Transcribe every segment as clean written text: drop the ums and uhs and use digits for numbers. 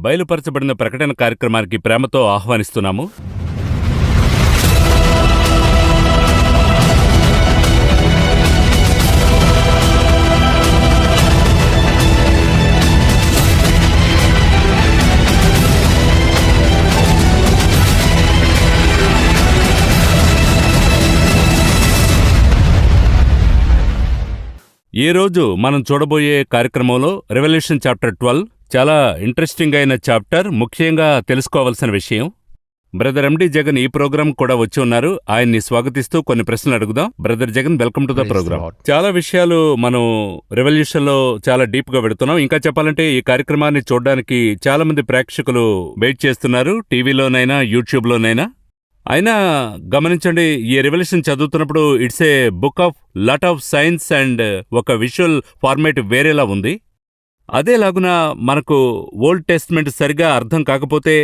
బయలుపరచబడిన ప్రకటన కార్యక్రమానికి ప్రేమతో ఆహ్వానిస్తున్నాము. ఈ రోజు మనం చూడబోయే కార్యక్రమంలో రెవల్యూషన్ చాప్టర్ 12 చాలా ఇంట్రెస్టింగ్ అయిన చాప్టర్. ముఖ్యంగా తెలుసుకోవాల్సిన విషయం, బ్రదర్ ఎండి జగన్ ఈ ప్రోగ్రాం కూడా వచ్చి ఉన్నారు. ఆయన్ని స్వాగతిస్తూ కొన్ని ప్రశ్నలు అడుగుదాం. Brother Jagan, welcome to the programme. చాలా విషయాలు మనం రెవల్యూషన్ లో చాలా డీప్ గా పెడుతున్నాం. ఇంకా చెప్పాలంటే ఈ కార్యక్రమాన్ని చూడడానికి చాలా మంది ప్రేక్షకులు వెయిట్ చేస్తున్నారు, టీవీలోనైనా యూట్యూబ్ లోనైనా. అయినా గమనించండి, ఈ రెవల్యూషన్ చదువుతున్నప్పుడు it's a book of lot of science and ఒక విజువల్ ఫార్మేట్ వేరేలా ఉంది. అదేలాగున మనకు ఓల్డ్ టెస్ట్మెంట్ సరిగా అర్థం కాకపోతే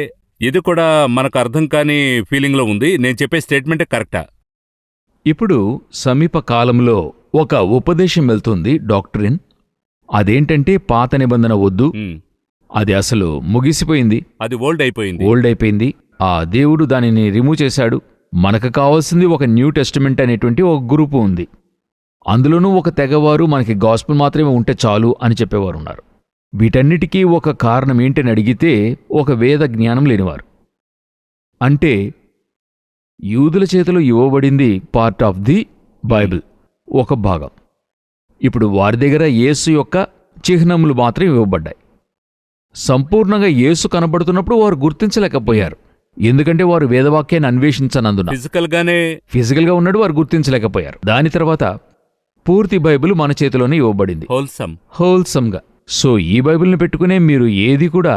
ఇది కూడా మనకు అర్థం కాని ఫీలింగ్లో ఉంది. నేను చెప్పే స్టేట్మెంటే కరెక్టా? ఇప్పుడు సమీప కాలంలో ఒక ఉపదేశం వెళ్తుంది, డాక్ట్రిన్. అదేంటంటే పాత నిబంధన వద్దు, అది అసలు ముగిసిపోయింది, అది ఓల్డ్ అయిపోయింది. ఆ దేవుడు దానిని రిమూవ్ చేశాడు. మనకు కావాల్సింది ఒక న్యూ టెస్టిమెంట్ అనేటువంటి ఒక గ్రూపు ఉంది. అందులోనూ ఒక తెగవారు మనకి గాస్పుల్ మాత్రమే ఉంటే చాలు అని చెప్పేవారు ఉన్నారు. వీటన్నిటికీ ఒక కారణం ఏంటని అడిగితే ఒక వేద జ్ఞానం లేనివారు. అంటే యూదుల చేతిలో ఇవ్వబడింది పార్ట్ ఆఫ్ ది బైబిల్, ఒక భాగం. ఇప్పుడు వారి దగ్గర యేసు యొక్క చిహ్నములు మాత్రం ఇవ్వబడ్డాయి. సంపూర్ణంగా యేసు కనబడుతున్నప్పుడు వారు గుర్తించలేకపోయారు, ఎందుకంటే వారు వేదవాక్యాన్ని అన్వేషించనందున. ఫిజికల్ గా ఉన్నాడు, వారు గుర్తించలేకపోయారు. దాని తర్వాత పూర్తి బైబిల్ మన చేతిలోనే ఇవ్వబడింది, హోల్సమ్గా. సో ఈ బైబిల్ని పెట్టుకునే మీరు ఏది కూడా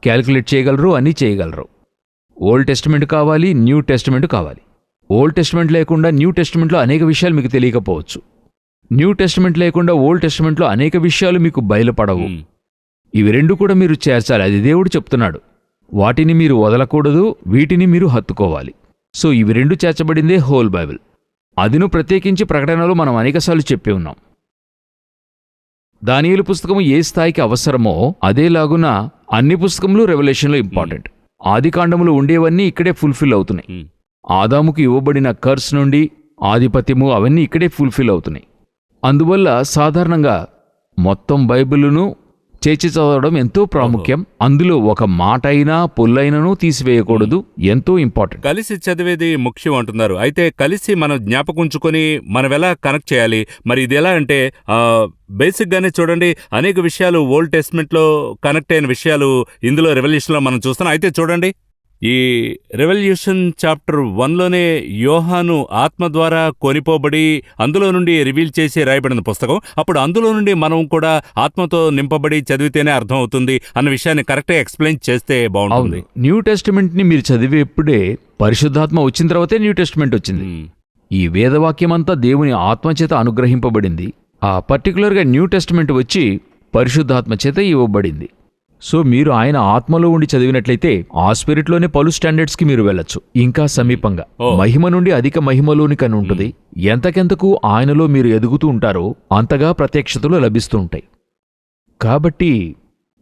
క్యాలిక్యులేట్ చేయగలరు, అన్నీ చేయగలరు. ఓల్డ్ టెస్టిమెంట్ కావాలి, న్యూ టెస్టిమెంట్ కావాలి. ఓల్డ్ టెస్టిమెంట్ లేకుండా న్యూ టెస్టిమెంట్లో అనేక విషయాలు మీకు తెలియకపోవచ్చు. న్యూ టెస్టిమెంట్ లేకుండా ఓల్డ్ టెస్టిమెంట్లో అనేక విషయాలు మీకు బయలుపడవు. ఇవి రెండు కూడా మీరు చేర్చాలి, అది దేవుడు చెప్తున్నాడు. వాటిని మీరు వదలకూడదు, వీటిని మీరు హత్తుకోవాలి. సో ఇవి రెండు చేర్చబడిందే హోల్ బైబిల్. అదిను ప్రత్యేకించి ప్రకటనలో మనం అనేకసార్లు చెప్పి ఉన్నాం. దానియేలు పుస్తకము ఏ స్థాయికి అవసరమో అదేలాగున అన్ని పుస్తకములు రెవల్యూషన్లో ఇంపార్టెంట్. ఆదికాండములు ఉండేవన్నీ ఇక్కడే ఫుల్ఫిల్ అవుతున్నాయి. ఆదాముకు ఇవ్వబడిన కర్స్ నుండి ఆధిపత్యము అవన్నీ ఇక్కడే ఫుల్ఫిల్ అవుతున్నాయి. అందువల్ల సాధారణంగా మొత్తం బైబిలును చేర్చి చదవడం ఎంతో ప్రాముఖ్యం. అందులో ఒక మాట అయినా పొల్లైనను తీసివేయకూడదు, ఎంతో ఇంపార్టెంట్. కలిసి చదివేది ముఖ్యం అంటున్నారు. అయితే కలిసి మనం జ్ఞాపకుంచుకొని మనం ఎలా కనెక్ట్ చేయాలి? మరి ఇది ఎలా అంటే బేసిక్ గానే చూడండి, అనేక విషయాలు ఓల్డ్ టెస్ట్మెంట్ లో కనెక్ట్ అయిన విషయాలు ఇందులో రెవల్యూషన్ లో మనం చూస్తున్నాం. అయితే చూడండి, ఈ రెవల్యూషన్ చాప్టర్ 1లోనే యోహాను ఆత్మ ద్వారా కొనిపోబడి అందులో నుండి రివీల్ చేసి రాయబడిన పుస్తకం. అప్పుడు అందులో నుండి మనం కూడా ఆత్మతో నింపబడి చదివితేనే అర్థం అవుతుంది అన్న విషయాన్ని కరెక్ట్గా ఎక్స్ప్లెయిన్ చేస్తే బాగుంటుంది. న్యూ టెస్టిమెంట్ ని మీరు చదివేప్పుడే పరిశుద్ధాత్మ వచ్చిన తర్వాతే న్యూ టెస్టిమెంట్ వచ్చింది. ఈ వేదవాక్యమంతా దేవుని ఆత్మచేత అనుగ్రహింపబడింది. ఆ పర్టికులర్గా న్యూ టెస్టిమెంట్ వచ్చి పరిశుద్ధాత్మ చేత ఇవ్వబడింది. సో మీరు ఆయన ఆత్మలో ఉండి చదివినట్లయితే ఆ స్పిరిట్లోనే పలు స్టాండర్డ్స్కి మీరు వెళ్ళొచ్చు, ఇంకా సమీపంగా మహిమ నుండి అధిక మహిమలోని కని ఉంటుంది. ఎంతకెంతకు ఆయనలో మీరు ఎదుగుతూ ఉంటారో అంతగా ప్రత్యక్షతలు లభిస్తూ ఉంటాయి. కాబట్టి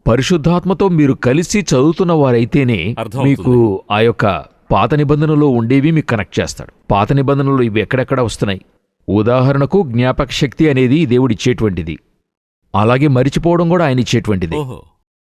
పరిశుద్ధాత్మతో మీరు కలిసి చదువుతున్న వారైతేనే మీకు ఆ యొక్క పాత నిబంధనలో ఉండేవి మీకు కనెక్ట్ చేస్తాడు. పాత నిబంధనలు ఇవి ఎక్కడెక్కడ వస్తున్నాయి. ఉదాహరణకు జ్ఞాపక శక్తి అనేది దేవుడిచ్చేటువంటిది, అలాగే మరిచిపోవడం కూడా ఆయన ఇచ్చేటువంటిది.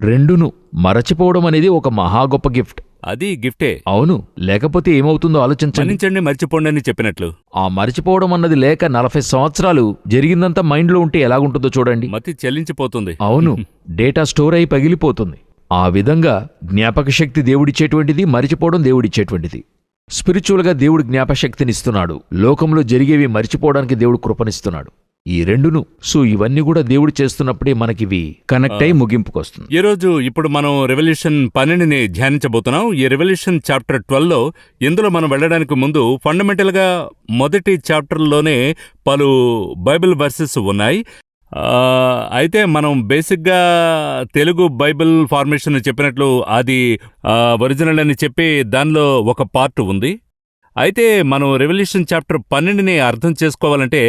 రెండును మరచిపోవడం అనేది ఒక మహా గొప్ప గిఫ్ట్. అది గిఫ్టే, అవును. లేకపోతే ఏమవుతుందో ఆలోచించండి. మర్చిపోండి అని చెప్పినట్లు ఆ మరిచిపోవడం అన్నది లేక 40 సంవత్సరాలు జరిగిందంతా మైండ్లో ఉంటే ఎలాగుంటుందో చూడండి. మతి చెల్లించిపోతుంది. అవును, డేటా స్టోర్ అయి పగిలిపోతుంది. ఆ విధంగా జ్ఞాపక శక్తి దేవుడిచ్చేటువంటిది, మరిచిపోవడం దేవుడిచ్చేటువంటిది. స్పిరిచువల్గా దేవుడు జ్ఞాపశక్తినిస్తున్నాడు, లోకంలో జరిగేవి మరిచిపోవడానికి దేవుడు కృపనిస్తున్నాడు. ఈ రెండును. సో ఇవన్నీ కూడా దేవుడు చేస్తున్నప్పుడే మనకివి కనెక్ట్ అయి ముగింపుకొస్తుంది. ఈరోజు ఇప్పుడు మనం రెవల్యూషన్ 12ని ధ్యానించబోతున్నాం. ఈ రెవల్యూషన్ చాప్టర్ 12లో ఇందులో మనం వెళ్ళడానికి ముందు ఫండమెంటల్గా మొదటి చాప్టర్లోనే పలు బైబిల్ వర్సెస్ ఉన్నాయి. అయితే మనం బేసిక్గా తెలుగు బైబిల్ ఫార్మేషన్ చెప్పినట్లు అది ఒరిజినల్ అని చెప్పి దానిలో ఒక పార్ట్ ఉంది. అయితే మనం రెవల్యూషన్ చాప్టర్ 12ని అర్థం చేసుకోవాలంటే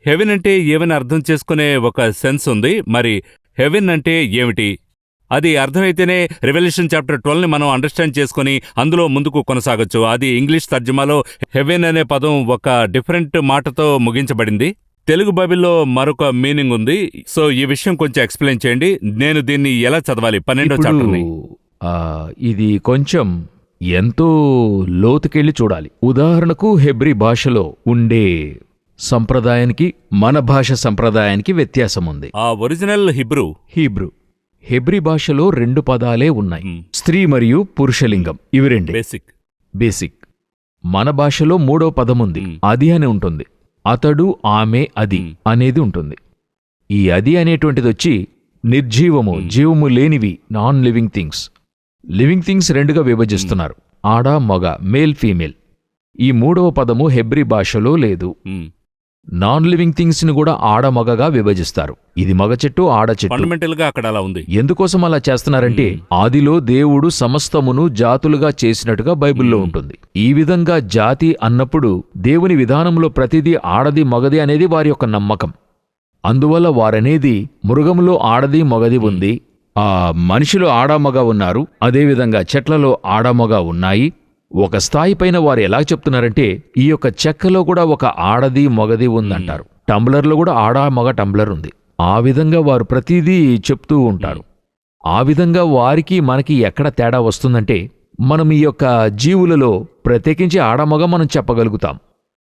హెవెన్ అంటే ఏమని అర్థం చేసుకునే ఒక సెన్స్ ఉంది. మరి హెవెన్ అంటే ఏమిటి? అది అర్థమైతేనే రెవల్యూషన్ చాప్టర్ 12ని మనం అండర్స్టాండ్ చేసుకుని అందులో ముందుకు కొనసాగొచ్చు. అది ఇంగ్లీష్ తర్జుమాలో హెవెన్ అనే పదం ఒక డిఫరెంట్ మాటతో ముగించబడింది. తెలుగు బైబిల్లో మరొక మీనింగ్ ఉంది. సో ఈ విషయం కొంచెం ఎక్స్ప్లెయిన్ చేయండి. నేను దీన్ని ఎలా చదవాలి 12వ చాప్టర్ని? ఇది కొంచెం ఎంతో లోతుకెళ్ళి చూడాలి. ఉదాహరణకు హెబ్రీ భాషలో ఉండే సంప్రదాయానికి మన భాష సంప్రదాయానికి వ్యత్యాసం ఉంది. ఆ ఒరిజినల్ హెబ్రీ భాషలో 2 పదాలే ఉన్నాయి, స్త్రీ మరియు పురుషలింగం. ఇవి రెండే బేసిక్. మన భాషలో 3వ పదం ఉంది, అది అని ఉంటుంది. అతడు, ఆమె, అది అనేది ఉంటుంది. ఈ అది అనేటువంటిది వచ్చి నిర్జీవము, జీవము లేనివి, non living things. Living things 2గా విభజిస్తున్నారు, ఆడ మగ, మేల్ ఫీమేల్. ఈ 3వ పదము హెబ్రీ భాషలో లేదు. నాన్ లివింగ్ థింగ్స్ ని కూడా ఆడ మగగా విభజిస్తారు. ఇది మగ చెట్టు, ఆడ చెట్టు. ఫండమెంటల్ గా అక్కడ అలా ఉంది. ఎందుకోసం అలా చేస్తున్నారంటే ఆదిలో దేవుడు సమస్తమును జాతులుగా చేసినట్టుగా బైబిల్లో ఉంటుంది. ఈ విధంగా జాతి అన్నప్పుడు దేవుని విధానంలో ప్రతిదీ ఆడది మగది అనేది వారి యొక్క నమ్మకం. అందువల్ల వారనేది మృగములో ఆడది మగది ఉంది, మనిషిలో ఆడామగ ఉన్నారు, అదేవిధంగా చెట్లలో ఆడామగ ఉన్నాయి. ఒక స్థాయి పైన వారు ఎలా చెప్తున్నారంటే ఈ యొక్క చెక్కలో కూడా ఒక ఆడది మగది ఉందంటారు. టంబ్లర్లో కూడా ఆడా మగ టంబ్లర్ ఉంది. ఆ విధంగా వారు ప్రతిదీ చెప్తూ ఉంటారు. ఆ విధంగా వారికి మనకి ఎక్కడ తేడా వస్తుందంటే మనం ఈ యొక్క జీవులలో ప్రత్యేకించి ఆడమగ మనం చెప్పగలుగుతాం.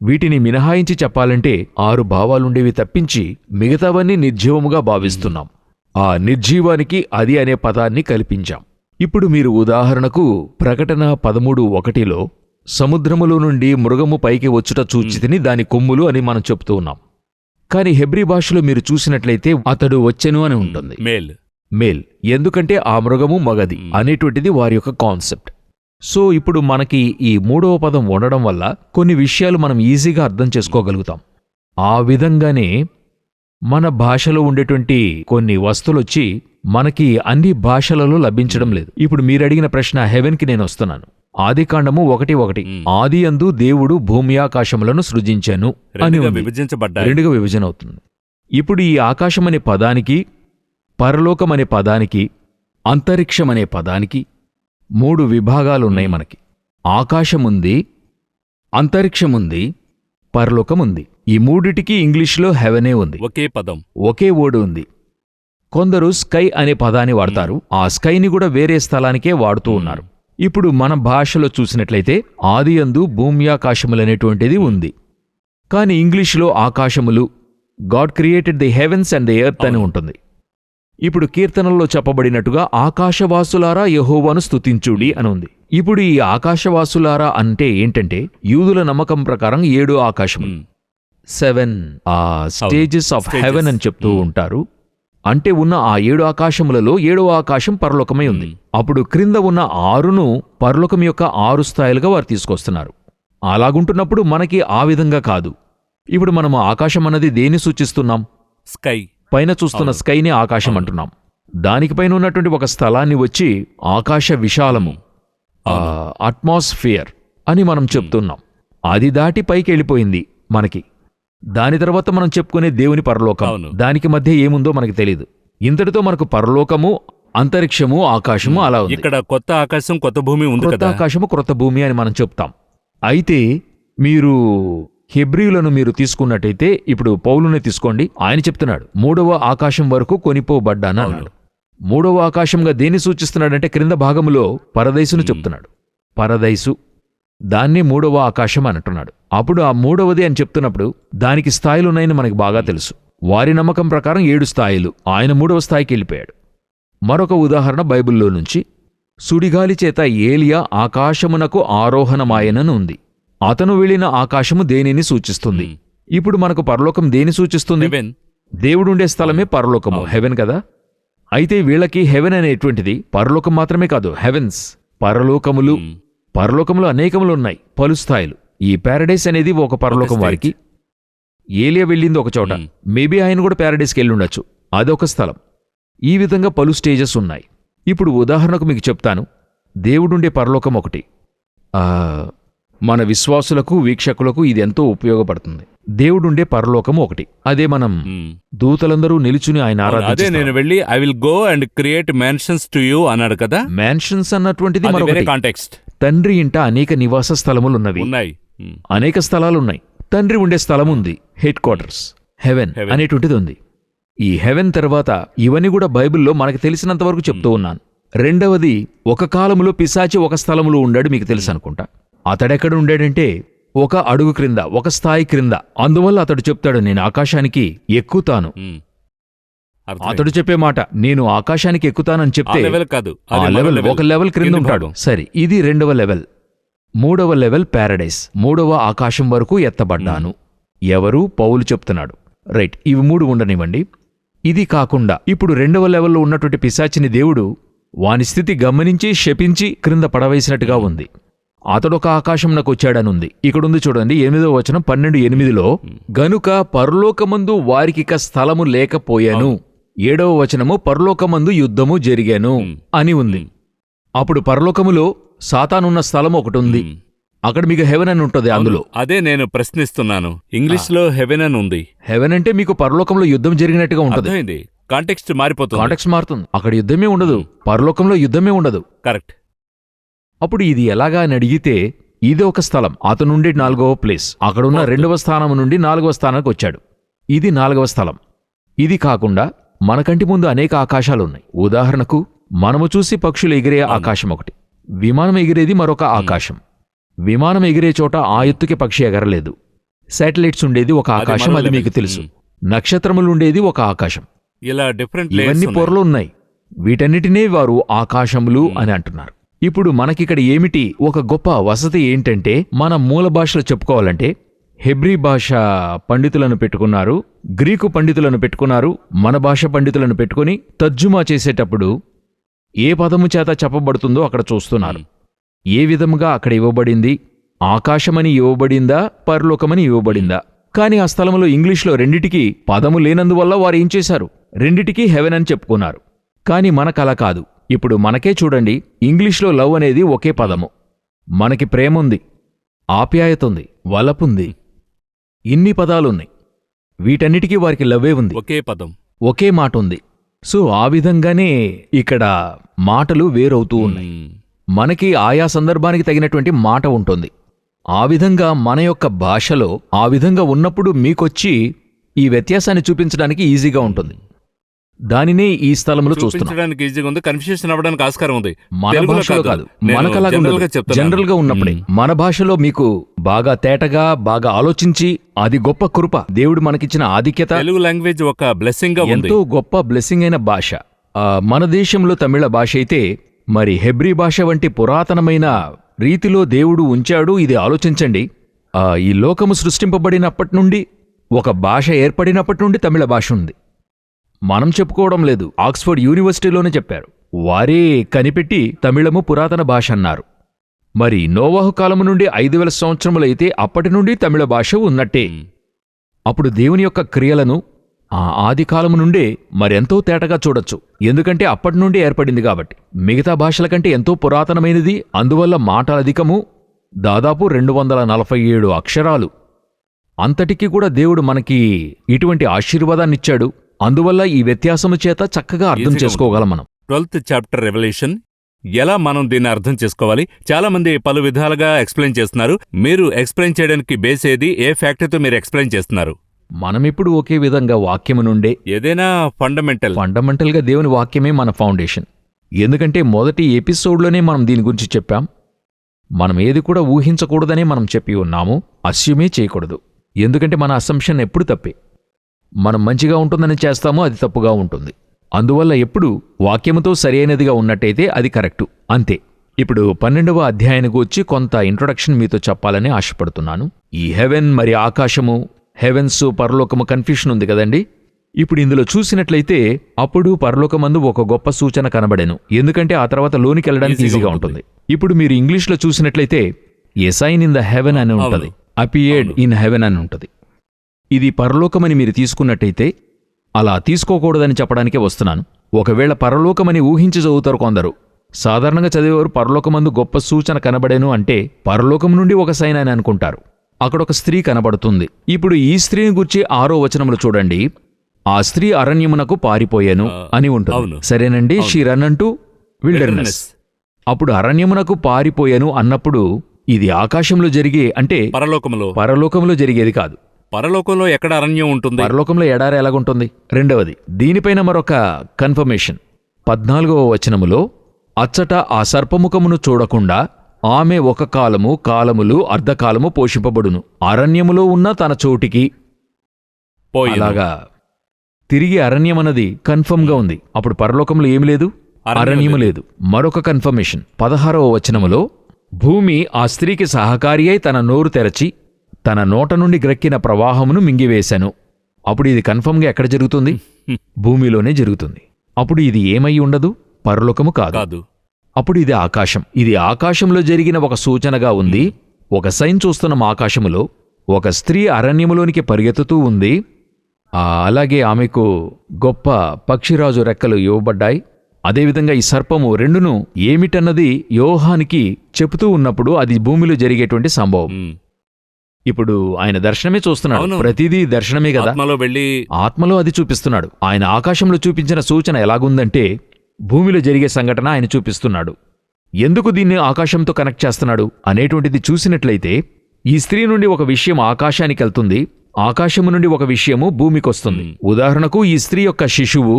వీటిని మినహాయించి చెప్పాలంటే 6 భావాలుండేవి తప్పించి మిగతావన్నీ నిర్జీవముగా భావిస్తున్నాం. ఆ నిర్జీవానికి అది అనే పదాన్ని కల్పించాం. ఇప్పుడు మీరు ఉదాహరణకు ప్రకటన 13:1లో సముద్రములో నుండి మృగము పైకి వచ్చుట చూచితిని, దాని కొమ్ములు అని మనం చెప్తూ ఉన్నాం. కాని హెబ్రీ భాషలో మీరు చూసినట్లయితే అతడు వచ్చెను అని ఉంటుంది, మేల్. ఎందుకంటే ఆ మృగము మగది అనేటువంటిది వారి యొక్క కాన్సెప్ట్. సో ఇప్పుడు మనకి ఈ 3వ పదం ఉండడం వల్ల కొన్ని విషయాలు మనం ఈజీగా అర్థం చేసుకోగలుగుతాం. ఆ విధంగానే మన భాషలో ఉండేటువంటి కొన్ని వస్తువులొచ్చి మనకి అన్ని భాషలలో లభించడం లేదు. ఇప్పుడు మీరడిగిన ప్రశ్న హెవెన్కి నేను వస్తున్నాను. ఆదికాండము 1:1 ఆది యందు దేవుడు భూమి ఆకాశములను సృజించెను అని రెండుగా విభజన అవుతుంది. ఇప్పుడు ఈ ఆకాశం అనే పదానికి, పరలోకం అనే పదానికి, అంతరిక్షం అనే పదానికి 3 విభాగాలున్నాయి మనకి. ఆకాశముంది, అంతరిక్షముంది, పరలోకముంది. ఈ మూడిటికి ఇంగ్లీష్లో హెవెనే ఉంది, ఒకే పదం, ఒకే ఓడు ఉంది. కొందరు స్కై అనే పదాన్ని వాడతారు, ఆ స్కైని కూడా వేరే స్థలానికే వాడుతూ ఉన్నారు. ఇప్పుడు మన భాషలో చూసినట్లయితే ఆదియందు భూమ్యాకాశములనేటువంటిది ఉంది. కాని ఇంగ్లీష్లో ఆకాశములు, God created the heavens and the earth అని ఉంటుంది. ఇప్పుడు కీర్తనల్లో చెప్పబడినట్టుగా ఆకాశవాసులారా యెహోవాను స్తుతించుడి అని ఉంది. ఇప్పుడు ఈ ఆకాశవాసులారా అంటే ఏంటంటే యూదుల నమ్మకం ప్రకారం 7 ఆకాశములు, 7 స్టేజెస్ ఆఫ్ హెవెన్ అని చెప్తూ ఉంటారు. అంటే ఉన్న ఆ 7 ఆకాశములలో 7వ ఆకాశం పరలోకమై ఉంది. అప్పుడు క్రింద ఉన్న 6ను పరలోకం యొక్క 6 స్థాయిలుగా వారు తీసుకొస్తున్నారు. అలాగుంటున్నప్పుడు మనకి ఆ విధంగా కాదు. ఇప్పుడు మనము ఆకాశం అన్నది దేన్ని సూచిస్తున్నాం? స్కై. పైన చూస్తున్న స్కైని ఆకాశం అంటున్నాం. దానికిపైన ఉన్నటువంటి ఒక స్థలాన్ని వచ్చి ఆకాశ విశాలము, అట్మాస్ఫియర్ అని మనం చెప్తున్నాం. అది దాటి పైకి వెళ్ళిపోయింది మనకి. దాని తర్వాత మనం చెప్పుకునే దేవుని పరలోకం, దానికి మధ్య ఏముందో మనకి తెలియదు. ఇంతటితో మనకు పరలోకము, అంతరిక్షము, ఆకాశము అలా ఉంది. ఇక్కడ కొత్త ఆకాశం, కొత్త భూమి ఉంది. కొత్త ఆకాశము, కొత్త భూమి అని మనం చెప్తాం. అయితే మీరు హెబ్రీయులను మీరు తీసుకున్నట్టయితే, ఇప్పుడు పౌలుని తీసుకోండి, ఆయన చెప్తున్నాడు 3వ ఆకాశం వరకు కొనిపోబడ్డాను అన్నాడు. 3వ ఆకాశంగా దేన్ని సూచిస్తున్నాడంటే క్రింద భాగములో పరదైసును చెప్తున్నాడు. పరదైసు, దాన్ని 3వ ఆకాశం అని అంటున్నాడు. అప్పుడు ఆ 3వది అని చెప్తున్నప్పుడు దానికి స్థాయిలున్నాయని మనకి బాగా తెలుసు. వారి నమ్మకం ప్రకారం 7 స్థాయిలు. ఆయన 3వ స్థాయికి వెళ్ళిపోయాడు. మరొక ఉదాహరణ బైబిల్లో నుంచి, సుడిగాలి చేత ఏలియా ఆకాశమునకు ఆరోహణమాయనని ఉంది. అతను వెళ్ళిన ఆకాశము దేనిని సూచిస్తుంది? ఇప్పుడు మనకు పరలోకం దేని సూచిస్తుంది? దేవుడుండే స్థలమే పరలోకము, హెవెన్ కదా. అయితే వీళ్ళకి హెవెన్ అనేటువంటిది పరలోకం మాత్రమే కాదు, హెవెన్స్, పరలోకములు. పరలోకములు అనేకములు ఉన్నాయి, పలు స్థాయిలు. ఈ ప్యారడైస్ అనేది ఒక పరలోకం వారికి. ఏలియా వెళ్ళింది ఒక చోట, మేబీ ఆయన కూడా ప్యారడైస్కి వెళ్ళుండొచ్చు, అదొక స్థలం. ఈ విధంగా పలు స్టేజెస్ ఉన్నాయి. ఇప్పుడు ఉదాహరణకు మీకు చెప్తాను. దేవుడుండే పరలోకం ఒకటి, మన విశ్వాసులకు వీక్షకులకు ఇది ఎంతో ఉపయోగపడుతుంది. దేవుడుండే పరలోకము ఒకటి, అదే మనం దూతలందరూ నిలుచుని ఆయన అదే ఆరాధించారు. నేను వెళ్ళి I will go and create mansions to you అన్నాడు కదా. మ్యాన్షన్స్ అన్నటువంటిది అది వేరే మరొకటి. కాంటెక్స్ట్. తండ్రి ఇంట అనేక నివాస స్థలములున్నవి, ఉన్నాయి. అనేక స్థలాలున్నాయి. తండ్రి ఉండే స్థలం ఉంది, హెడ్ క్వార్టర్స్, హెవెన్ అనేటువంటిది ఉంది. ఈ హెవెన్ తర్వాత ఇవన్నీ కూడా బైబిల్లో మనకు తెలిసినంత వరకు చెప్తూ ఉన్నాను. రెండవది, ఒక కాలములో పిశాచి ఒక స్థలములో ఉండాడు, మీకు తెలుసు అనుకుంటా. అతడెక్కడ ఉండాడంటే ఒక అడుగు క్రింద, ఒక స్థాయి క్రింద. అందువల్ల అతడు చెప్తాడు, నేను ఆకాశానికి ఎక్కుతాను. అతడు చెప్పే మాట, నేను ఆకాశానికి ఎక్కుతానని చెప్తే కాదు, ఆ లెవెల్ ఒక లెవెల్ క్రింద ఉంటాడు. సరే, ఇది రెండవ లెవెల్. మూడవ లెవెల్ ప్యారడైస్, మూడవ ఆకాశం వరకు ఎత్తబడ్డాను. ఎవరు? పౌలు చెప్తున్నాడు. రైట్, ఇవి మూడు ఉండనివ్వండి. ఇది కాకుండా ఇప్పుడు రెండవ లెవెల్లో ఉన్నటువంటి పిశాచిని దేవుడు వాని స్థితి గమనించి శపించి క్రింద పడవేసినట్టుగా ఉంది. అతడొక ఆకాశంనకు వచ్చాడనుంది. ఇక్కడుంది చూడండి, 8వ వచనం 12:8లో, గనుక పరలోకమందు వారికిక స్థలము లేకపోయాను. 7వ వచనము, పరలోకమందు యుద్ధము జరిగాను అని ఉంది. అప్పుడు పరలోకములో సాతానున్న స్థలం ఒకటి ఉంది. అక్కడ మీకు హెవెన్ అని ఉంటుంది. అందులో అదే నేను ప్రశ్నిస్తున్నాను. ఇంగ్లీష్ లో హెవెన్ అని ఉంది. హెవెన్ అంటే మీకు పరలోకంలో యుద్ధం జరిగినట్టుగా ఉంటుంది. కాంటెక్స్ట్ మారిపోతుంది. కాంటెక్స్ట్ మారుతుంది. అక్కడ యుద్ధమే ఉండదు, పరలోకంలో యుద్ధమే ఉండదు. కరెక్ట్. అప్పుడు ఇది ఎలాగా అని అడిగితే, ఇది ఒక స్థలం. అతను నుండి 4వ ప్లేస్, అక్కడున్న 2వ స్థానం నుండి 4వ స్థానానికి వచ్చాడు. ఇది 4వ స్థలం. ఇది కాకుండా మన కంటి ముందు అనేక ఆకాశాలున్నాయి. ఉదాహరణకు, మనము చూసి పక్షులు ఎగిరే ఆకాశం ఒకటి, విమానం ఎగిరేది మరొక ఆకాశం. విమానం ఎగిరే చోట ఆ ఎత్తుకి పక్షి ఎగరలేదు. శాటిలైట్స్ ఉండేది ఒక ఆకాశం, అది మీకు తెలుసు. నక్షత్రములుండేది ఒక ఆకాశం. ఇలా డిఫరెంట్ ఇవన్నీ పొరలు ఉన్నాయి. వీటన్నిటినే వారు ఆకాశములు అని అంటున్నారు. ఇప్పుడు మనకిక్కడ ఏమిటి ఒక గొప్ప వసతి ఏంటంటే, మన మూల భాషలో చెప్పుకోవాలంటే హెబ్రీ భాష పండితులను పెట్టుకున్నారు, గ్రీకు పండితులను పెట్టుకున్నారు, మన భాష పండితులను పెట్టుకుని తర్జుమా చేసేటప్పుడు ఏ పదము చేత చెప్పబడుతుందో అక్కడ చూస్తున్నారు. ఏ విధముగా అక్కడ ఇవ్వబడింది, ఆకాశమని ఇవ్వబడిందా, పరలోకమని ఇవ్వబడిందా. కాని ఆ స్థలంలో ఇంగ్లీష్లో రెండిటికీ పదము లేనందువల్ల వారు ఏం చేశారు, రెండిటికీ హెవెన్ అని చెప్పుకున్నారు. కాని మనకలా కాదు. ఇప్పుడు మనకే చూడండి, ఇంగ్లీష్లో లవ్ అనేది ఒకే పదము. మనకి ప్రేముంది, ఆప్యాయతుంది, వలపుంది, ఇన్ని పదాలున్నాయి. వీటన్నిటికీ వారికి లవ్వే ఉంది, ఒకే పదం, ఒకే మాట ఉంది. సో ఆ విధంగానే ఇక్కడ మాటలు వేరవుతూ ఉన్నాయి. మనకి ఆయా సందర్భానికి తగినటువంటి మాట ఉంటుంది. ఆ విధంగా మన యొక్క భాషలో ఆ విధంగా ఉన్నప్పుడు మీకొచ్చి ఈ వ్యత్యాసాన్ని చూపించడానికి ఈజీగా ఉంటుంది. దానినే ఈ స్థలంలో చూస్తున్నాం. ఈజీగా ఉంది, కన్ఫ్యూజన్ అవ్వడానికి ఆస్కారం ఉంది. మన భాషలో కాదు, మనకలాగా జనరల్ గా ఉన్నప్పుడే. మన భాషలో మీకు బాగా తేటగా, బాగా ఆలోచించి, అది గొప్ప కృప, దేవుడు మనకిచ్చిన ఆధిక్యత. తెలుగు లాంగ్వేజ్ ఒక బ్లెస్సింగ్ గా ఉంది, ఎంతో గొప్ప బ్లెస్సింగ్ అయిన భాష. మన దేశంలో తమిళ భాష అయితే, మరి హెబ్రీ భాష వంటి పురాతనమైన రీతిలో దేవుడు ఉంచాడు. ఇది ఆలోచించండి, ఈ లోకము సృష్టింపబడినప్పటి నుండి, ఒక భాష ఏర్పడినప్పటి నుండి తమిళ భాష ఉంది. మనం చెప్పుకోవడం లేదు, ఆక్స్ఫర్డ్ యూనివర్సిటీలోనే చెప్పారు. వారే కనిపెట్టి తమిళము పురాతన భాష అన్నారు. మరి నోవాహు కాలము నుండి 5000 సంవత్సరములైతే అప్పటి నుండి తమిళ భాష ఉన్నట్టే. అప్పుడు దేవుని యొక్క క్రియలను ఆ ఆది కాలము నుండే మరెంతో తేటగా చూడొచ్చు. ఎందుకంటే అప్పటి నుండి ఏర్పడింది కాబట్టి. మిగతా భాషల కంటే ఎంతో పురాతనమైనది, అందువల్ల మాటల అధికము, దాదాపు 247 అక్షరాలు. అంతటికీ కూడా దేవుడు మనకి ఇటువంటి ఆశీర్వాదాన్నిచ్చాడు. అందువల్ల ఈ వ్యత్యాసము చేత చక్కగా అర్థం చేసుకోగలం మనం. 12th chapter revolution. ఎలా మనం దీన్ని అర్థం చేసుకోవాలి? చాలా మంది పలు విధాలుగా ఎక్స్ప్లెయిన్ చేస్తున్నారు. మీరు ఎక్స్ప్లెయిన్ చేయడానికి బేస్ ఏది? ఏ ఫ్యాక్టరీతో మీరు ఎక్స్ప్లెయిన్ చేస్తున్నారు? మనమిప్పుడు ఒకే విధంగా వాక్యము నుండే, ఏదైనా ఫండమెంటల్గా దేవుని వాక్యమే మన ఫౌండేషన్. ఎందుకంటే మొదటి ఎపిసోడ్లోనే మనం దీని గురించి చెప్పాం. మనం ఏది కూడా ఊహించకూడదనే మనం చెప్పి ఉన్నాము, అస్యూమే చేయకూడదు. ఎందుకంటే మన అసంప్షన్ ఎప్పుడు తప్పే. మనం మంచిగా ఉంటుందని చేస్తామో అది తప్పుగా ఉంటుంది. అందువల్ల ఎప్పుడు వాక్యముతో సరైనదిగా ఉన్నట్టయితే అది కరెక్టు, అంతే. ఇప్పుడు 12వ అధ్యాయానికి వచ్చి కొంత ఇంట్రొడక్షన్ మీతో చెప్పాలని ఆశపడుతున్నాను. ఈ హెవెన్ మరి ఆకాశము, హెవెన్స్, పరలోకము కన్ఫ్యూషన్ ఉంది కదండి. ఇప్పుడు ఇందులో చూసినట్లయితే అప్పుడు పరలోకమందు ఒక గొప్ప సూచన కనబడెను. ఎందుకంటే ఆ తర్వాత లోనికి వెళ్ళడానికి ఈజీగా ఉంటుంది. ఇప్పుడు మీరు ఇంగ్లీష్లో చూసినట్లయితే a sign in the heaven అని ఉంటుంది, అపియర్డ్ ఇన్ హెవెన్ అని ఉంటుంది. ఇది పరలోకమని మీరు తీసుకున్నట్టయితే, అలా తీసుకోకూడదని చెప్పడానికే వస్తున్నాను. ఒకవేళ పరలోకమని ఊహించి చదువుతారు కొందరు, సాధారణంగా చదివేవారు పరలోకమందు గొప్ప సూచన కనబడేను అంటే పరలోకం నుండి ఒక సైన్ అని అనుకుంటారు. అక్కడొక స్త్రీ కనబడుతుంది. ఇప్పుడు ఈ స్త్రీని గురించి 6వ వచనములు చూడండి. ఆ స్త్రీ అరణ్యమునకు పారిపోయాను అని ఉంటుంది. అవును. సరేనండి. అవును. షీ రన్ అంటూ విల్డర్నెస్. అప్పుడు అరణ్యమునకు పారిపోయాను అన్నప్పుడు ఇది ఆకాశంలో జరిగే అంటే పరలోకంలో జరిగేది కాదు. పరలోకంలో ఎక్కడ అరణ్యం ఉంటుంది? పరలోకంలో ఎడారి ఎలాగుంటుంది? రెండవది, దీనిపైన మరొక కన్ఫర్మేషన్. 14వ వచనములో అచ్చట ఆ సర్పముఖమును చూడకుండా ఆమె ఒక కాలములు అర్ధకాలము పోషింపబడును, అరణ్యములో ఉన్న తన చోటికి పోయిను. అలాగా తిరిగి అరణ్యమన్నది కన్ఫర్మ్గా ఉంది. అప్పుడు పరలోకంలో ఏమి లేదు, అరణ్యము లేదు. మరొక కన్ఫర్మేషన్ 16వ వచనములో భూమి ఆ స్త్రీకి సహకారి అయి తన నోరు తెరచి తన నోట నుండి గ్రక్కిన ప్రవాహమును మింగివేశాను. అప్పుడు ఇది కన్ఫర్మ్గా ఎక్కడ జరుగుతుంది? భూమిలోనే జరుగుతుంది. అప్పుడు ఇది ఏమై ఉండదు, పరలోకము కాదు. అప్పుడు ఇది ఆకాశం. ఇది ఆకాశంలో జరిగిన ఒక సూచనగా ఉంది. ఒక సైన్ చూస్తున్నాం. ఆకాశములో ఒక స్త్రీ అరణ్యములోనికి పరిగెత్తుతూ ఉంది. అలాగే ఆమెకు గొప్ప పక్షిరాజు రెక్కలు ఇవ్వబడ్డాయి. అదేవిధంగా ఈ సర్పము రెండును ఏమిటన్నది యోహానికి చెబుతూ ఉన్నప్పుడు అది భూమిలో జరిగేటువంటి సంభవం. ఇప్పుడు ఆయన దర్శనమే చూస్తున్నాడు. ప్రతిదీ దర్శనమే కదా. ఆత్మలో అది చూపిస్తున్నాడు. ఆయన ఆకాశంలో చూపించిన సూచన ఎలాగుందంటే భూమిలో జరిగే సంఘటన ఆయన చూపిస్తున్నాడు. ఎందుకు దీన్ని ఆకాశంతో కనెక్ట్ చేస్తున్నాడు అనేటువంటిది చూసినట్లయితే ఈ స్త్రీ నుండి ఒక విషయం ఆకాశానికి వెళ్తుంది, ఆకాశము నుండి ఒక విషయము భూమికొస్తుంది. ఉదాహరణకు ఈ స్త్రీ యొక్క శిశువు,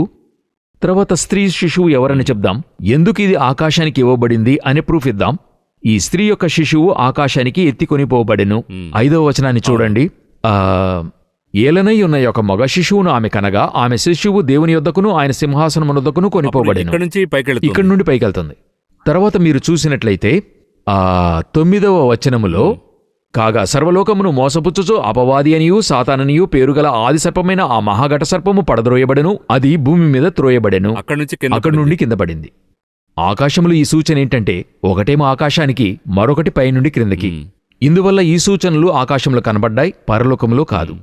తర్వాత స్త్రీ శిశువు ఎవరని చెప్దాం. ఎందుకు ఇది ఆకాశానికి ఇవ్వబడింది అనే ప్రూఫ్ ఇద్దాం. ఈ స్త్రీ యొక్క శిశువు ఆకాశానికి ఎత్తికొనిపోబడెను. 5వ వచనాన్ని చూడండి. ఏలనై ఉన్న యొక్క మగ శిశువును ఆమె కనగా ఆమె శిశువు దేవుని యొద్దకును ఆయన సింహాసనమునొద్దకును కొనిపోబడెను. ఇక్కడి నుండి పైకెళ్తుంది. తర్వాత మీరు చూసినట్లయితే 9వ వచనములో కాగా సర్వలోకమును మోసపుచ్చుచు అపవాది అనియు సాతాననియు పేరుగల ఆది సర్పమైన ఆ మహాఘట సర్పము పడద్రోయబడెను, అది భూమి మీద త్రోయబడెను, అక్కడి నుండి కింద పడింది. ఆకాశములు ఈ సూచన ఏంటంటే ఒకటేమో ఆకాశానికి, మరొకటి పైనుండి క్రిందకి. ఇందువల్ల ఈ సూచనలు ఆకాశంలో కనబడ్డాయి, పరలోకంలో కాదు.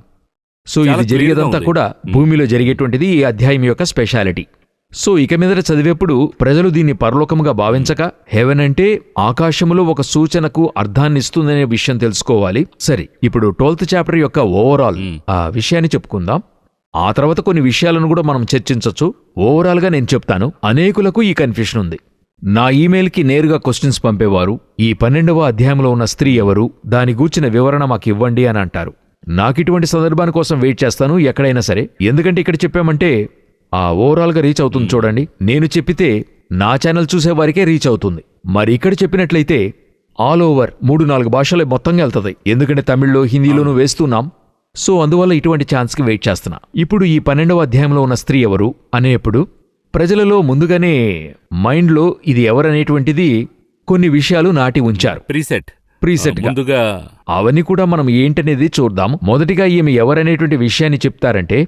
సో ఇది జరిగేదంతా కూడా భూమిలో జరిగేటువంటిది ఈ అధ్యాయం యొక్క స్పెషాలిటీ. సో ఇక మీదట చదివేప్పుడు ప్రజలు దీన్ని పరలోకముగా భావించక హెవెన్ అంటే ఆకాశములో ఒక సూచనకు అర్థాన్నిస్తుందనే విషయం తెలుసుకోవాలి. సరే, ఇప్పుడు 12th చాప్టర్ యొక్క ఓవరాల్ ఆ విషయాన్ని చెప్పుకుందాం. ఆ తర్వాత కొన్ని విషయాలను కూడా మనం చర్చించవచ్చు. ఓవరాల్గా నేను చెప్తాను. అనేకులకు ఈ కన్ఫ్యూషన్ ఉంది. నా ఈమెయిల్కి నేరుగా క్వశ్చన్స్ పంపేవారు ఈ 12వ అధ్యాయంలో ఉన్న స్త్రీ ఎవరు, దాని గూర్చిన వివరణ మాకు ఇవ్వండి అని అంటారు. నాకిటువంటి సందర్భాని కోసం వెయిట్ చేస్తాను ఎక్కడైనా సరే. ఎందుకంటే ఇక్కడ చెప్పామంటే ఓవరాల్గా రీచ్ అవుతుంది. చూడండి, నేను చెప్పితే నా ఛానల్ చూసేవారికే రీచ్ అవుతుంది. మరి ఇక్కడ చెప్పినట్లయితే ఆల్ ఓవర్ 3-4 భాషలు మొత్తంగా వెళ్తుంది. ఎందుకంటే తమిళ్లో, హిందీలోనూ వేస్తున్నాం. సో అందువల్ల ఇటువంటి ఛాన్స్కి వెయిట్ చేస్తున్నా. ఇప్పుడు ఈ 12వ అధ్యాయంలో ఉన్న స్త్రీ ఎవరు అనేప్పుడు ప్రజలలో ముందుగానే మైండ్లో ఇది ఎవరనేటువంటిది కొన్ని విషయాలు నాటి ఉంచారు. ప్రీసెట్ గా అవన్నీ కూడా మనం ఏంటనేది చూద్దాం. మొదటిగా ఈమె ఎవరనేటువంటి విషయాన్ని చెప్తారంటే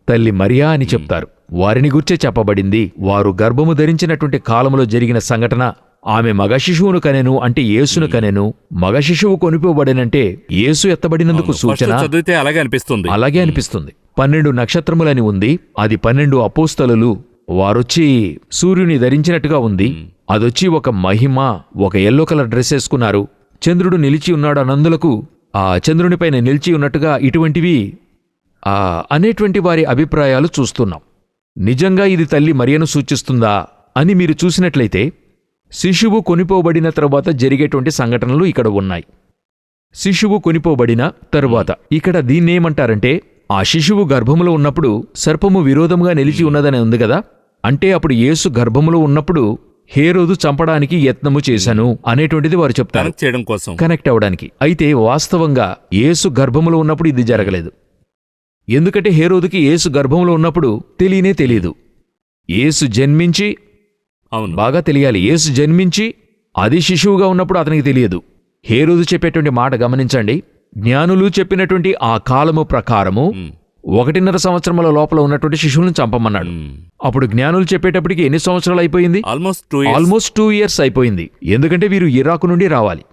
తల్లి మరియా అని చెప్తారు. వారిని గుర్చే చెప్పబడింది. వారు గర్భము ధరించినటువంటి కాలంలో జరిగిన సంఘటన. ఆమె మగ శిశువును కనెను అంటే యేసును కనెను. మగ శిశువు కొనిపోబడినంటే యేసు ఎత్తబడినందుకు సూచన. అలాగే అనిపిస్తుంది. 12 నక్షత్రములని ఉంది. అది 12 అపోస్తలులు. వారొచ్చి సూర్యుని ధరించినట్టుగా ఉంది. అదొచ్చి ఒక మహిమ, ఒక ఎల్లో కలర్ డ్రెస్ వేసుకున్నారు. చంద్రుడు నిలిచి ఉన్నాడు అనందులకు ఆ చంద్రునిపైన నిలిచి ఉన్నట్టుగా ఇటువంటివి అనేటువంటి వారి అభిప్రాయాలు చూస్తున్నాం. నిజంగా ఇది తల్లి మరియను సూచిస్తుందా అని మీరు చూసినట్లయితే శిశువు కొనిపోబడిన తరువాత జరిగేటువంటి సంఘటనలు ఇక్కడ ఉన్నాయి. శిశువు కొనిపోబడిన తరువాత ఇక్కడ దీన్నేమంటారంటే ఆ శిశువు గర్భములో ఉన్నప్పుడు సర్పము విరోధంగా నిలిచి ఉన్నదని ఉంది కదా. అంటే అప్పుడు యేసు గర్భములో ఉన్నప్పుడు హేరోదు చంపడానికి యత్నము చేశాను అనేటువంటిది వారు చెప్తారు, కనెక్ట్ అవ్వడానికి. అయితే వాస్తవంగా యేసు గర్భములో ఉన్నప్పుడు ఇది జరగలేదు. ఎందుకంటే హేరోదుకి యేసు గర్భంలో ఉన్నప్పుడు తెలియదు. యేసు జన్మించి బాగా తెలియాలి. యేసు జన్మించి అది శిశువుగా ఉన్నప్పుడు అతనికి తెలియదు. హేరోదు చెప్పేటువంటి మాట గమనించండి. జ్ఞానులు చెప్పినటువంటి ఆ కాలము ప్రకారము 1.5 సంవత్సరముల లోపల ఉన్నటువంటి శిశువులను చంపమన్నాడు. అప్పుడు జ్ఞానులు చెప్పేటప్పటికి ఎన్ని సంవత్సరాలు అయిపోయింది? ఆల్మోస్ట్ 2 years అయిపోయింది. ఎందుకంటే వీరు ఇరాకు నుండి రావాలి.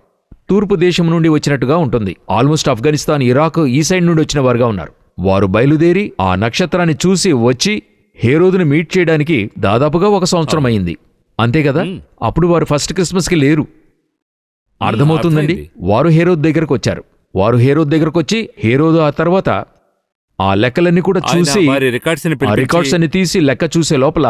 తూర్పు దేశం నుండి వచ్చినట్టుగా ఉంటుంది. ఆల్మోస్ట్ ఆఫ్ఘనిస్తాన్, ఇరాక్ ఈ సైడ్ నుండి వచ్చిన వారుగా ఉన్నారు. వారు బయలుదేరి ఆ నక్షత్రాన్ని చూసి వచ్చి హేరోదుని మీట్ చేయడానికి దాదాపుగా 1 సంవత్సరం అయింది. అంతే కదా? అప్పుడు వారు ఫస్ట్ క్రిస్మస్కి లేరు. అర్థమవుతుందండి. వారు హేరోద్ దగ్గరకు వచ్చారు. వారు హేరోద్ దగ్గరకు వచ్చి హేరోదు ఆ తర్వాత ఆ లెక్కలన్నీ కూడా చూసి వారి ఆ రికార్డ్స్ అన్ని తీసి లెక్క చూసే లోపల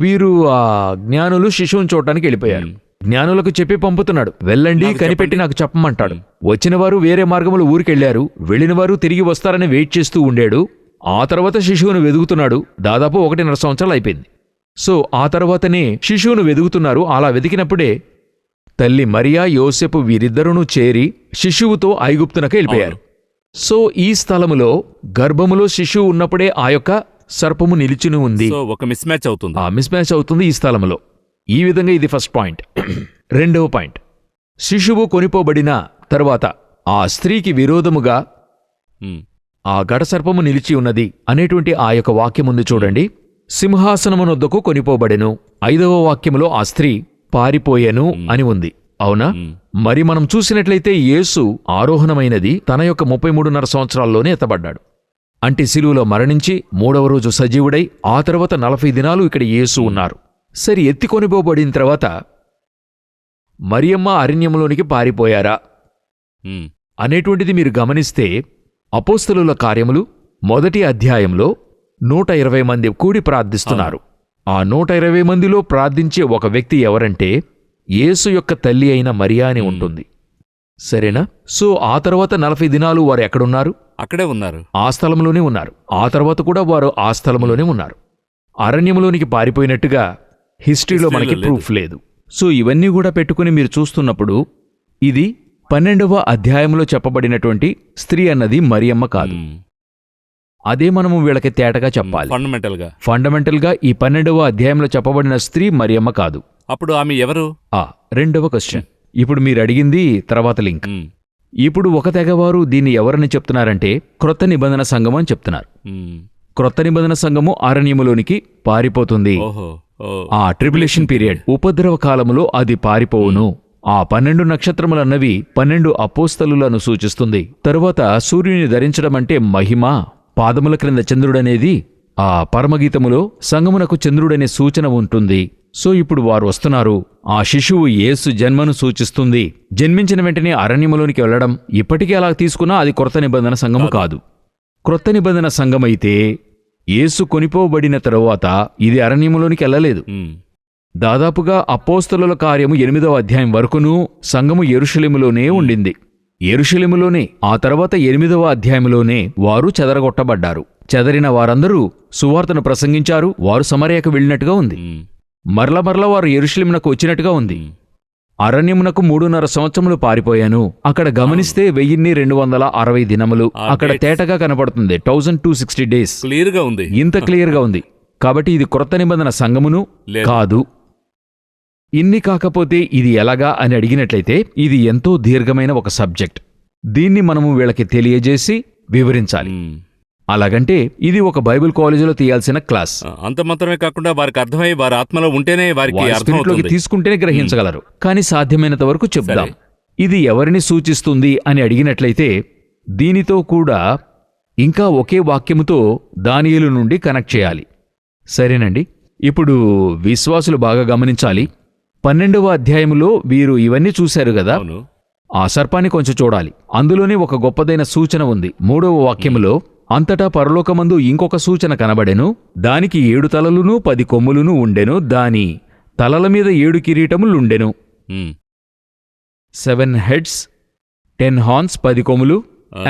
వీరు ఆ జ్ఞానులు శిశువుని చూడటానికి వెళ్ళిపోయారు. జ్ఞానులకు చెప్పి పంపుతున్నాడు, వెళ్ళండి కనిపెట్టి నాకు చెప్పమంటాడు. వచ్చిన వారు వేరే మార్గములు ఊరికెళ్లారు. వెళ్ళిన వారు తిరిగి వస్తారని వెయిట్ చేస్తూ ఉండాడు. ఆ తర్వాత శిశువును వెదుగుతున్నాడు. దాదాపు 1.5 సంవత్సరాలు అయిపోయింది. సో ఆ తర్వాతనే శిశువును వెదుగుతున్నారు. అలా వెతికినప్పుడే తల్లి మరియా యోసేపు వీరిద్దరూ చేరి శిశువుతో ఐగుప్తునకు వెళ్ళిపోయారు. సో ఈ స్థలములో గర్భములో శిశువు ఉన్నప్పుడే ఆ యొక్క సర్పము నిలిచిని ఉంది. ఒక మిస్ మ్యాచ్ అవుతుంది. ఆ మిస్ మ్యాచ్ అవుతుంది ఈ స్థలములో. ఈ విధంగా ఇది ఫస్ట్ పాయింట్. రెండవ పాయింట్, శిశువు కొనిపోబడిన తర్వాత ఆ స్త్రీకి విరోధముగా ఆ ఘటసర్పము నిలిచి ఉన్నది అనేటువంటి ఆ యొక్క వాక్యముంది చూడండి. సింహాసనమునొద్దకు కొనిపోబడెను. 5వ వాక్యములో ఆ స్త్రీ పారిపోయెను అని ఉంది. అవునా? మరి మనం చూసినట్లయితే యేసు ఆరోహణమైనది తన యొక్క 33.5 సంవత్సరాల్లోనే ఎత్తబడ్డాడు. అంటే శిలువలో మరణించి 3వ రోజు సజీవుడై ఆ తర్వాత 40 దినాలు ఇక్కడ యేసు ఉన్నారు. సరి ఎత్తికొనిపోబడిన తర్వాత మరియమ్మ అరణ్యంలోనికి పారిపోయారా అనేటువంటిది మీరు గమనిస్తే అపోస్తలుల కార్యములు 1వ అధ్యాయంలో 120 మంది కూడి ప్రార్థిస్తున్నారు. ఆ 120 మందిలో ప్రార్థించే ఒక వ్యక్తి ఎవరంటే యేసు యొక్క తల్లి అయిన మరియా అని ఉంటుంది. సరేనా? సో ఆ తర్వాత 40 దినాలు వారు ఎక్కడున్నారు? అక్కడే ఉన్నారు. ఆ స్థలంలోనే ఉన్నారు. ఆ తర్వాత కూడా వారు ఆ స్థలంలోనే ఉన్నారు. అరణ్యంలోనికి పారిపోయినట్టుగా హిస్టరీలో మనకి ప్రూఫ్ లేదు. సో ఇవన్నీ కూడా పెట్టుకుని మీరు చూస్తున్నప్పుడు ఇది 12వ అధ్యాయంలో చెప్పబడినటువంటి స్త్రీ అన్నది మరియమ్మ కాదు. అదే మనము వీళ్ళకి తేటగా చెప్పాలి. ఫండమెంటల్గా ఈ 12వ అధ్యాయంలో చెప్పబడిన స్త్రీ మరియమ్మ కాదు. అప్పుడు ఆమె ఎవరు? రెండవ క్వశ్చన్. ఇప్పుడు మీరు అడిగింది తర్వాత లింక్. ఇప్పుడు ఒక తెగవారు దీన్ని ఎవరని చెప్తున్నారంటే క్రొత్త నిబంధన సంఘం అని చెప్తున్నారు. క్రొత్త నిబంధన సంఘము అరణ్యములోనికి పారిపోతుంది. ఆ ట్రిబులేషన్ పీరియడ్ ఉపద్రవ కాలములో అది పారిపోవును. ఆ 12 నక్షత్రములన్నవి 12 అపోస్తలులను సూచిస్తుంది. తరువాత సూర్యుని ధరించడం అంటే మహిమ. పాదముల క్రింద చంద్రుడనేది ఆ పరమగీతములో సంగమునకు చంద్రుడనే సూచన ఉంటుంది. సో ఇప్పుడు వారు వస్తున్నారు. ఆ శిశువు యేసు జన్మను సూచిస్తుంది. జన్మించిన వెంటనే అరణ్యములోనికి వెళ్లడం ఇప్పటికీ అలా తీసుకున్నా అది క్రొత్త నిబంధన సంఘము కాదు. క్రొత్త నిబంధన సంఘమైతే యేసు కొనిపోబడిన తరువాత ఇది అరణ్యములోనికి వెళ్ళలేదు. దాదాపుగా అపోస్తలుల కార్యము 8వ అధ్యాయం వరకునూ సంఘము యెరూషలేములోనే ఉండింది. యెరూషలేములోనే ఆ తర్వాత 8వ అధ్యాయంలోనే వారు చెదరగొట్టబడ్డారు. చెదరిన వారందరూ సువార్తను ప్రసంగించారు. వారు సమరయకు వెళ్ళినట్టుగా ఉంది. మరల వారు యెరూషలేమునకు వచ్చినట్టుగా ఉంది. అరణ్యమునకు 3.5 సంవత్సరములు పారిపోయాను. అక్కడ గమనిస్తే 1260 దినములు అక్కడ తేటగా కనపడుతుంది. 1260 days క్లియర్గా ఉంది. ఇంత క్లియర్గా ఉంది. కాబట్టి ఇది క్రొత్త నిబంధన సంఘమును కాదు. ఇన్ని కాకపోతే ఇది ఎలాగా అని అడిగినట్లయితే ఇది ఎంతో దీర్ఘమైన ఒక సబ్జెక్ట్. దీన్ని మనము వీళ్ళకి తెలియజేసి వివరించాలి. అలాగంటే ఇది ఒక బైబిల్ కాలేజీలో తీయాల్సిన క్లాస్. అంత మాత్రమే కాకుండా వారికి అర్థమై వారి ఆత్మలో ఉంటేనే వారికి స్పిరిట్లోకి తీసుకుంటేనే గ్రహించగలరు. కానీ సాధ్యమైనంత వరకు చెప్దాం. ఇది ఎవరిని సూచిస్తుంది అని అడిగినట్లయితే దీనితో కూడా ఇంకా ఒకే వాక్యముతో దానియేలు నుండి కనెక్ట్ చేయాలి. సరేనండి. ఇప్పుడు విశ్వాసులు బాగా గమనించాలి. 12వ అధ్యాయములో వీరు ఇవన్నీ చూశారు కదా. ఆ సర్పాన్ని కొంచెం చూడాలి. అందులోనే ఒక గొప్పదైన సూచన ఉంది. 3వ వాక్యములో అంతటా పరలోకమందు ఇంకొక సూచన కనబడెను. దానికి 7 తలలును 10 కొమ్ములును ఉండెను. దాని తలల మీద 7 కిరీటములుండెను. 7 heads, 10 horns, 10 కొమ్ములు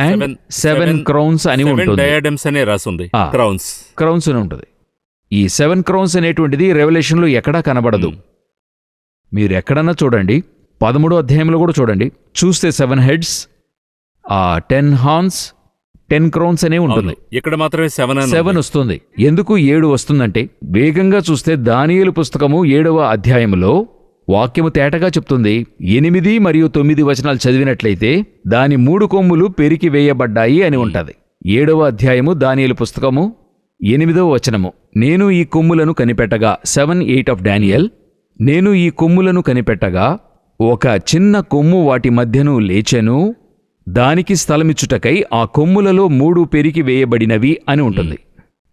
అండ్ 7 crowns అని ఉంటుంది. క్రౌన్స్ అని ఉంటుంది. ఈ 7 crowns అనేటువంటిది రెవల్యూషన్లో ఎక్కడా కనబడదు. మీరు ఎక్కడన్నా చూడండి. 13వ అధ్యాయంలో కూడా చూడండి. చూస్తే 7 heads, 10 horns, 10 crowns అనే ఉంటుంది. ఇక్కడ మాత్రమే 7 వస్తుంది. ఎందుకు 7 వస్తుందంటే వేగంగా చూస్తే దానియేలు పుస్తకము 7వ అధ్యాయములో వాక్యము తేటగా చెప్తుంది. 8 మరియు 9 వచనాలు చదివినట్లయితే దాని 3 కొమ్ములు పెరికి వేయబడ్డాయి అని ఉంటది. 7వ అధ్యాయము దానియేలు పుస్తకము 8వ వచనము. నేను ఈ కొమ్ములను కనిపెట్టగా 7:8 ఆఫ్ డానియల్. నేను ఈ కొమ్ములను కనిపెట్టగా ఒక చిన్న కొమ్ము వాటి మధ్యను లేచెను. దానికి స్థలమిచ్చుటకై ఆ కొమ్ములలో 3 పెరికి వేయబడినవి అని ఉంటుంది.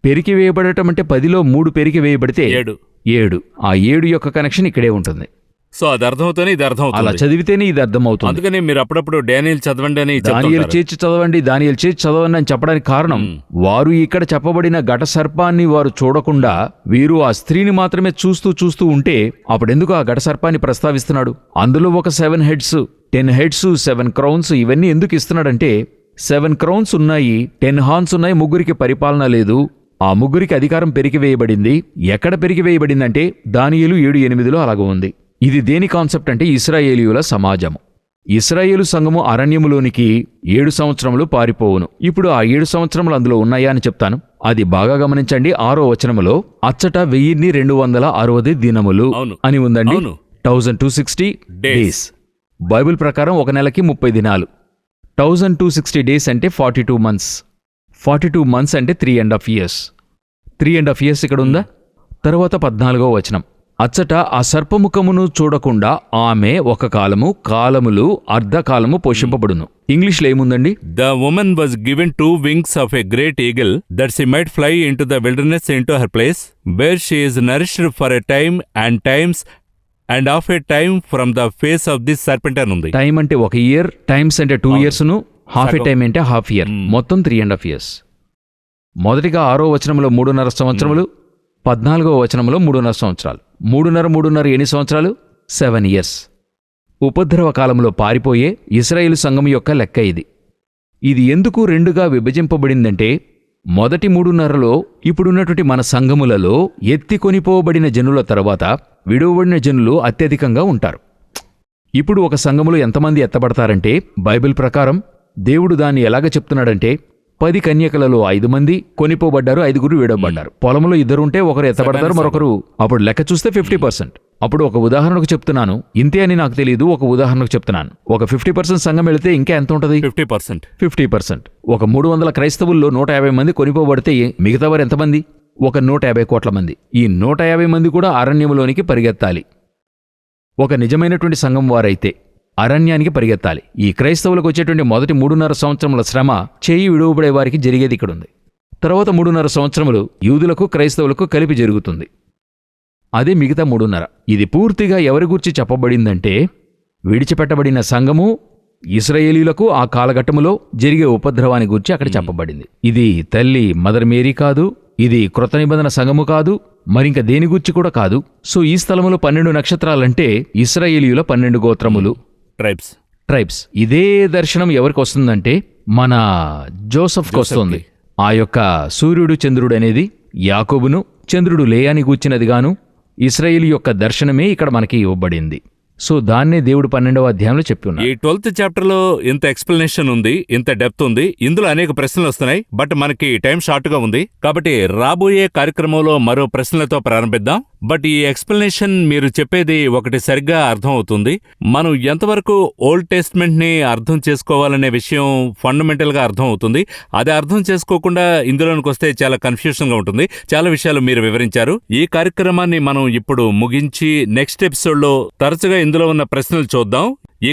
పెరికి వేయబడటం అంటే 10లో 3 పెరికి వేయబడితే 7 ఆ 7 యొక్క కనెక్షన్ ఇక్కడే ఉంటుంది. సో అది అర్థమవుతూనే ఇది అలా అర్థమవుతుంది. చదివితేనే ఇది అర్థమవుతుంది. అందుకని మీరు అప్పుడప్పుడు డానియేల్ చదవండి అని దానియేలు చెప్తుంటారు. చేర్చి చదవండి, దానియేలు చేర్చి చదవండి అని చెప్పడానికి కారణం, వారు ఇక్కడ చెప్పబడిన ఘట సర్పాన్ని వారు చూడకుండా వీరు ఆ స్త్రీని మాత్రమే చూస్తూ ఉంటే అప్పుడెందుకు ఆ ఘట సర్పాన్ని ప్రస్తావిస్తున్నాడు? అందులో ఒక 7 హెడ్స్, 10 హెడ్స్, 7 క్రౌన్స్ ఇవన్నీ ఎందుకు ఇస్తున్నాడంటే 7 క్రౌన్స్ ఉన్నాయి, 10 హార్న్స్ ఉన్నాయి, ముగ్గురికి పరిపాలన లేదు, ఆ ముగ్గురికి అధికారం పెరిగివేయబడింది. ఎక్కడ పెరిగివేయబడిందంటే దానియేలు 7:8లో అలాగ ఉంది. ఇది దేని కాన్సెప్ట్ అంటే ఇశ్రాయేలీయుల సమాజము. ఇశ్రాయేలు సంఘము అరణ్యములోనికి 7 సంవత్సరములు పారిపోవును. ఇప్పుడు ఆ 7 సంవత్సరములు అందులో ఉన్నాయా అని చెప్తాను. అది బాగా గమనించండి. 6వ వచనములో అచ్చట 1260 దినములు అవును. అని ఉందండి. అవును. 1260 డేస్. బైబిల్ ప్రకారం ఒక నెలకి 30 దినాలు. 1260 డేస్ అంటే 42 మంత్స్. 42 మంత్స్ అంటే 3.5 years. 3.5 years ఇక్కడ ఉందా? తరువాత 14వ వచనం, అచ్చట ఆ సర్పముఖమును చూడకుండా ఆమె ఒక కాలములు అర్ధకాలము పోషింపబడును. ఇంగ్లీష్లో ఏముందండి? The woman was given 2 wings of a great eagle, that she might fly into the wilderness into her place, where she is nourished for a time and times and of a time from the face of this serpent అని ఉంది. Time అంటే 1 year, times అంటే 2 years, half ఏ time అంటే half year, మొత్తం 3.5 years. మొదటిగా 6వ వచనంలో 3.5 సంవత్సరములు, 14వ వచనంలో 3.5 సంవత్సరాలు. 3.5 ఎన్ని సంవత్సరాలు? 7 years. ఉపద్రవ కాలంలో పారిపోయే ఇశ్రాయేలు సంఘం యొక్క లెక్క ఇది. ఇది ఎందుకు 2గా విభజింపబడిందంటే మొదటి 3.5లో ఇప్పుడున్నటువంటి మన సంఘములలో ఎత్తికొనిపోబడిన జనుల తర్వాత విడువబడిన జనులు అత్యధికంగా ఉంటారు. ఇప్పుడు ఒక సంఘములో ఎంతమంది ఎత్తబడతారంటే బైబిల్ ప్రకారం దేవుడు దాన్ని ఎలాగ చెప్తున్నాడంటే 10 కన్యకలలో 5 మంది కొనిపోబడ్డారు, 5 విడవబడ్డారు. పొలంలో 2 ఉంటే ఒకరు ఎత్తబడతారు, మరొకరు. అప్పుడు లెక్క చూస్తే 50%. అప్పుడు ఒక ఉదాహరణకు చెప్తున్నాను, ఇంతే అని నాకు తెలియదు, ఒక ఉదాహరణకు చెప్తున్నాను. ఒక 50% సంఘం వెళితే ఇంకా ఎంత ఉంటుంది? 50%. 50%. ఒక 300 క్రైస్తవుల్లో 150 మంది కొనిపోబడితే మిగతా వారు ఎంతమంది? ఒక 150 కోట్ల మంది. ఈ 150 మంది కూడా అరణ్యములోనికి పరిగెత్తాలి. ఒక నిజమైనటువంటి సంఘం వారైతే అరణ్యానికి పరిగెత్తాలి. ఈ క్రైస్తవులకు వచ్చేటువంటి మొదటి 3.5 సంవత్సరముల శ్రమ చేయి విడువబడే వారికి జరిగేది ఇక్కడుంది. తర్వాత 3.5 సంవత్సరములు యూదులకు క్రైస్తవులకు కలిపి జరుగుతుంది. అదే మిగతా 3.5. ఇది పూర్తిగా ఎవరి గూర్చి చెప్పబడిందంటే విడిచిపెట్టబడిన సంఘము ఇశ్రాయేలీయులకు ఆ కాలఘట్టములో జరిగే ఉపద్రవాన్ని గూర్చి అక్కడ చెప్పబడింది. ఇది తల్లి మదర్ మేరీ కాదు, ఇది క్రొత్త నిబంధన సంఘము కాదు, మరింక దేని గూర్చి కూడా కాదు. సో ఈ స్థలములో 12 నక్షత్రాలంటే ఇశ్రాయేలీయుల 12 గోత్రములు, ట్రైబ్స్. ఇదే దర్శనం ఎవరికి వస్తుందంటే మన జోసెఫ్కి వస్తుంది. ఆ యొక్క సూర్యుడు చంద్రుడు అనేది యాకోబును, చంద్రుడు లేయాని గూర్చినదిగాను ఇశ్రాయేలు యొక్క దర్శనమే ఇక్కడ మనకి ఇవ్వబడింది. సో దాన్నే దేవుడు 12వ అధ్యాయంలో చెప్పి ఉన్నాడు. ఈ 12th చాప్టర్లో ఇంత ఎక్స్ప్లెనేషన్ ఉంది, ఇంత డెప్త్ ఉంది. ఇందులో అనేక ప్రశ్నలు వస్తున్నాయి, బట్ మనకి టైం షార్ట్గా ఉంది. కాబట్టి రాబోయే కార్యక్రమంలో మరో ప్రశ్నలతో ప్రారంభిద్దాం. బట్ ఈ ఎక్స్ప్లెనేషన్ మీరు చెప్పేది ఒకటి సరిగ్గా అర్థం అవుతుంది. మనం ఎంతవరకు ఓల్డ్ టెస్ట్మెంట్ ని అర్థం చేసుకోవాలనే విషయం ఫండమెంటల్ గా అర్థం అవుతుంది. అది అర్థం చేసుకోకుండా ఇందులోనికి వస్తే చాలా కన్ఫ్యూషన్ గా ఉంటుంది. చాలా విషయాలు మీరు వివరించారు. ఈ కార్యక్రమాన్ని మనం ఇప్పుడు ముగించి నెక్స్ట్ ఎపిసోడ్ లో తరచుగా ఇందులో ఉన్న ప్రశ్నలు చూద్దాం. ఈ